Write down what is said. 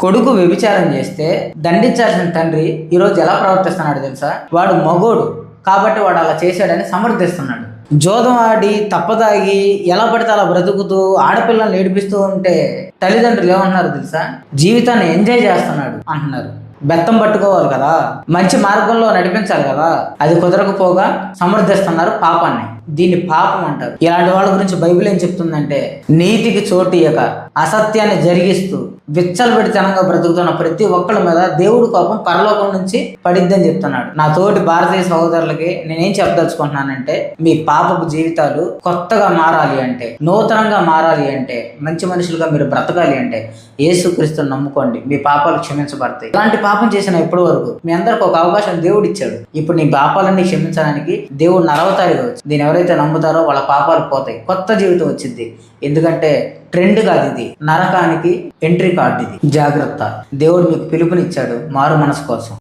కొడుకు వ్యభిచారం చేస్తే దండించాల్సిన తండ్రి ఈరోజు ఎలా ప్రవర్తిస్తున్నాడు తెలుసా? వాడు మగోడు కాబట్టి వాడు అలా చేశాడని సమర్థిస్తున్నాడు. జోదం ఆడి తప్పదాగి ఎలా పడితే అలా బ్రతుకుతూ ఆడపిల్లల్ని ఏడిపిస్తూ ఉంటే తల్లిదండ్రులు ఏమంటున్నారు తెలుసా? జీవితాన్ని ఎంజాయ్ చేస్తున్నాడు అంటున్నారు. బెత్తం పట్టుకోవాలి కదా, మంచి మార్గంలో నడిపించాలి కదా, అది కుదరకపోగా సమర్థిస్తున్నారు పాపాన్ని. దీన్ని పాపం అంటారు. ఇలాంటి వాళ్ళ గురించి బైబిల్ ఏం చెప్తుందంటే, నీతికి చోటు ఇయ్యక అసత్యాన్ని జరిగిస్తూ విచ్చలబెడితనంగా బ్రతుకుతున్న ప్రతి ఒక్కళ్ళ మీద దేవుడి కోపం పరలోకం నుంచి పడిద్దని చెప్తున్నాడు. నా తోటి భారతీయ సహోదరులకి నేనేం చెప్పదలుచుకుంటున్నానంటే, మీ పాపపు జీవితాలు కొత్తగా మారాలి అంటే, నూతనంగా మారాలి అంటే, మంచి మనుషులుగా మీరు బ్రతకాలి అంటే యేసుక్రీస్తుని నమ్ముకోండి. మీ పాపాలు క్షమించబడతాయి. ఇలాంటి పాపం చేసిన ఇప్పటి వరకు మీ అందరికి ఒక అవకాశం దేవుడు ఇచ్చాడు. ఇప్పుడు నీ పాపాలన్నీ క్షమించడానికి దేవుడు నరవతారిగా వచ్చి దీని ఎవరైతే నమ్ముతారో వాళ్ళ పాపాలు పోతాయి, కొత్త జీవితం వచ్చింది. ఎందుకంటే ట్రెండ్ కాదు ఇది, నరకానికి ఎంట్రీ కార్డు ఇది. జాగ్రత్త. దేవుడు మీకు పిలుపునిచ్చాడు మారు మనసు కోసం.